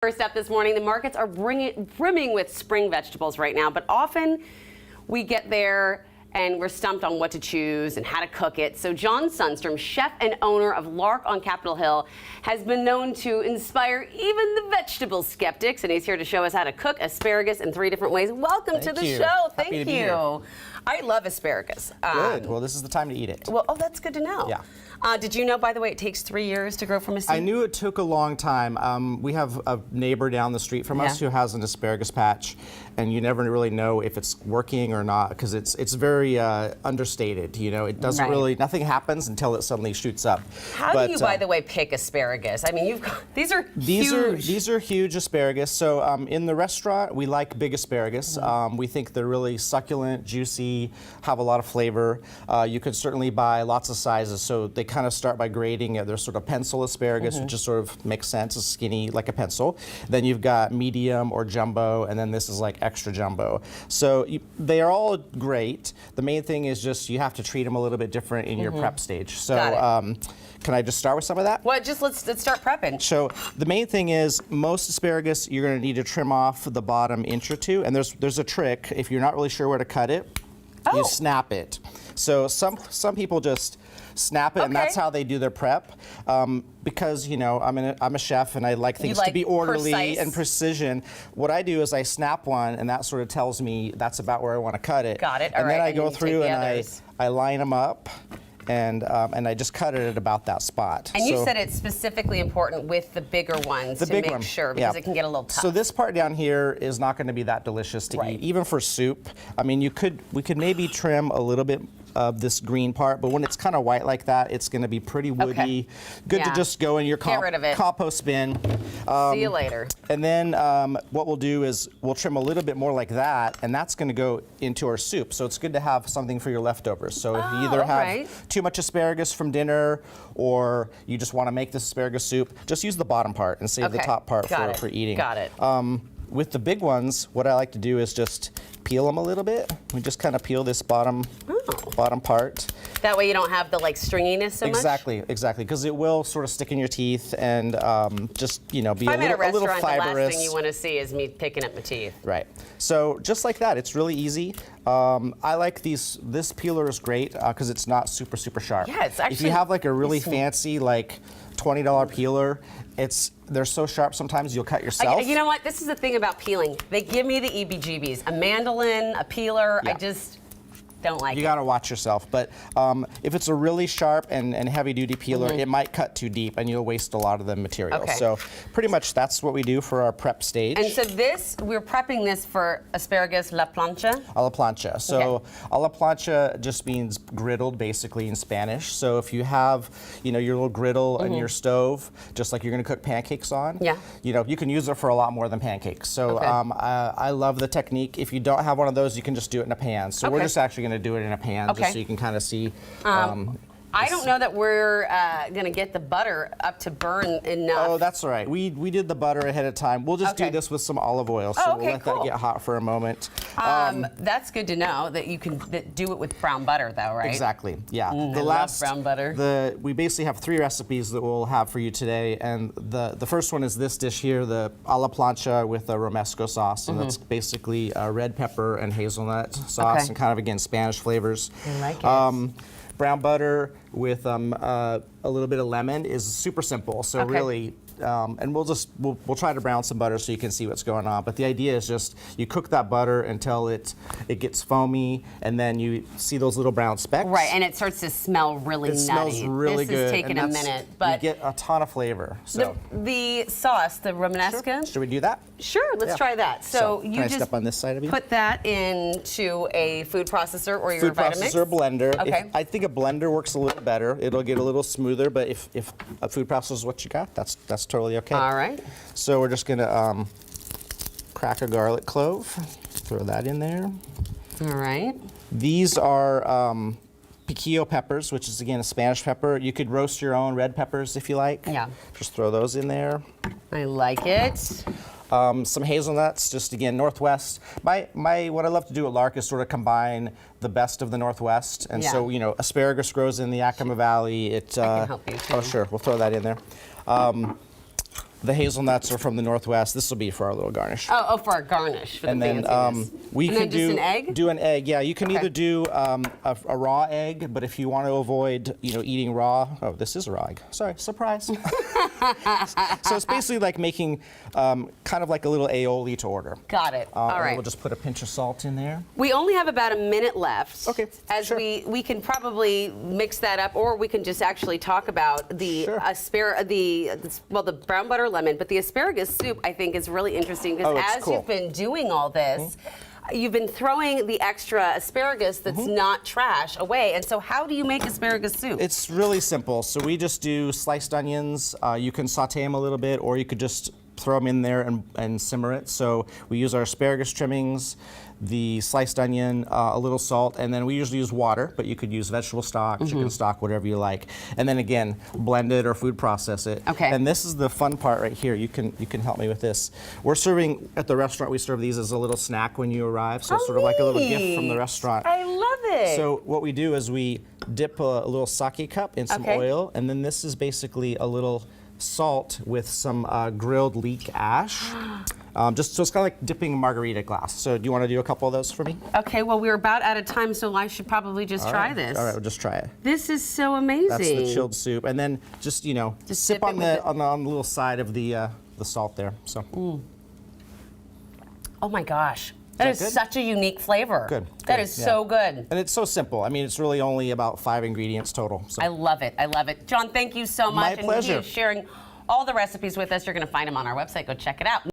First up this morning, the markets are brimming with spring vegetables right now, but often we get there and we're stumped on what to choose and how to cook it. So John Sundstrom, chef and owner of Lark on Capitol Hill, has been known to inspire even the vegetable skeptics, and he's here to show us how to cook asparagus in 3 different ways. Welcome to the show. Thank you. I love asparagus. Good. Well, this is the time to eat it. Well, oh, that's good to know. Yeah. Did you know, by the way, it takes 3 years to grow from a seed? I knew it took a long time. We have a neighbor down the street from us who has an asparagus patch, and you never really know if it's working or not because it's very understated. You know, it doesn't really, nothing happens until it suddenly shoots up. How do you, by the way, pick asparagus? I mean, you've got, these are huge. These are huge asparagus. So in the restaurant, we like big asparagus. We think they're really succulent, juicy, have a lot of flavor. You could certainly buy lots of sizes. So they kind of start by grading. There's sort of pencil asparagus, which just sort of makes sense. It's skinny like a pencil. Then you've got medium or jumbo, and then this is like extra jumbo. So they are all great. The main thing is just you have to treat them a little bit different in your prep stage. So can I just start with some of that? Well, just let's start prepping. So the main thing is most asparagus you're going to need to trim off the bottom inch or two, and there's a trick. If you're not really sure where to cut it, you snap it. So some people just snap it, and that's how they do their prep. Because you know I'm a chef and I like things to be orderly and precision. What I do is I snap one, and that sort of tells me that's about where I want to cut it. Got it. And then I go through and I line them up. And I just cut it at about that spot. And you said it's specifically important with the bigger ones to make sure, because it can get a little tough. So this part down here is not going to be that delicious to eat, even for soup. I mean, we could maybe trim a little bit of this green part, but when it's kind of white like that, it's going to be pretty woody. Good to just go in your compost bin. See you later. And then what we'll do is we'll trim a little bit more like that, and that's going to go into our soup. So it's good to have something for your leftovers. So if you either have too much asparagus from dinner, or you just want to make this asparagus soup, just use the bottom part and save the top part for eating. Got it. With the big ones, what I like to do is just peel them a little bit. We just kind of peel this bottom part. That way you don't have the stringiness so much? Exactly, because it will sort of stick in your teeth and just, you know, be a little fibrous. The last thing you want to see is me picking up my teeth. Right. So just like that, it's really easy. I like this peeler is great because it's not super sharp. Yeah, it's actually. If you have like a really fancy $20 peeler, they're so sharp sometimes you'll cut yourself. You know what? This is the thing about peeling. They give me the EBGBs. A mandolin, a peeler, I just don't like it. You got to watch yourself. But if it's a really sharp and heavy-duty peeler, it might cut too deep and you'll waste a lot of the material. So pretty much that's what we do for our prep stage. And so we're prepping this for asparagus la plancha? A la plancha. So a la plancha just means griddled basically in Spanish. So if you have, you know, your little griddle on your stove, just like you're going to cook pancakes on, you know, you can use it for a lot more than pancakes. So I love the technique. If you don't have one of those, you can just do it in a pan. So we're just actually going to do it in a pan just so you can kind of see. I don't know that we're going to get the butter up to burn enough. Oh, that's all right. We did the butter ahead of time. We'll just do this with some olive oil, so we'll let that get hot for a moment. That's good to know that you can do it with brown butter, though, right? Exactly. Yeah. I love brown butter. We basically have 3 recipes that we'll have for you today, and the first one is this dish here, the a la plancha with a ROMESCO sauce, and that's basically red pepper and hazelnut sauce, and kind of again Spanish flavors. I like it. Brown butter with a little bit of lemon is super simple. So really, and we'll try to brown some butter so you can see what's going on. But the idea is just you cook that butter until it gets foamy, and then you see those little brown specks. Right, and it starts to smell really nutty. It smells really good. This is taking a minute, but you get a ton of flavor. So the sauce, the ROMESCO. Should we do that? Sure, let's try that. So you can I just step on this side of you? Put that into a food processor or your Vitamix. Food processor, blender. I think a blender works a little better. It'll get a little smoother, but if a food processor is what you got, that's totally okay. All right. So we're just gonna crack a garlic clove, throw that in there. All right. These are piquillo peppers, which is again a Spanish pepper. You could roast your own red peppers if you like. Yeah. Just throw those in there. I like it. Some hazelnuts, just again, Northwest. What I love to do at Lark is sort of combine the best of the Northwest. And so, you know, asparagus grows in the Yakima Valley. I can help you too. Oh, sure, we'll throw that in there. The hazelnuts are from the Northwest. This will be for our little garnish. Oh, for our garnish. For And the then fanciness. we and can then just an egg? do an egg. Yeah, you can Okay. either do a raw egg, but if you want to avoid, eating raw. Oh, this is a raw egg. Sorry, surprise. So it's basically like making kind of like a little aioli to order. Got it. All And right. we'll just put a pinch of salt in there. We only have about a minute left. Okay, As sure. we can probably mix that up, or we can just actually talk about the Sure. the brown butter lemon, but the asparagus soup I think is really interesting because Oh, it's as cool. you've been doing all this, you've been throwing the extra asparagus that's not trash away. And so how do you make asparagus soup? It's really simple. So we just do sliced onions. You can saute them a little bit, or you could just throw them in there and simmer it. So we use our asparagus trimmings, the sliced onion, a little salt, and then we usually use water, but you could use vegetable stock, chicken stock, whatever you like. And then again, blend it or food process it. Okay. And this is the fun part right here. You can help me with this. We're serving at the restaurant. We serve these as a little snack when you arrive. So it's sort of like a little gift from the restaurant. I love it. So what we do is we dip a little sake cup in some Okay. oil, and then this is basically a little salt with some grilled leek ash. Just so it's kind of like dipping a margarita glass. So do you want to do a couple of those for me? Okay, well, we're about out of time, so I should probably just try this. All right, we'll just try it. This is so amazing. That's the chilled soup, and then just Just sip dip it on with the it. on the little side of the salt there. So Oh my gosh. That that is good? such a unique flavor. Good, That good, is yeah. so good. and it's so simple. I mean, it's really only about 5 ingredients total. So I love it. I love it. John, thank you so much. My And pleasure. he is sharing all the recipes with us. You're going to find them on our website. Go check it out.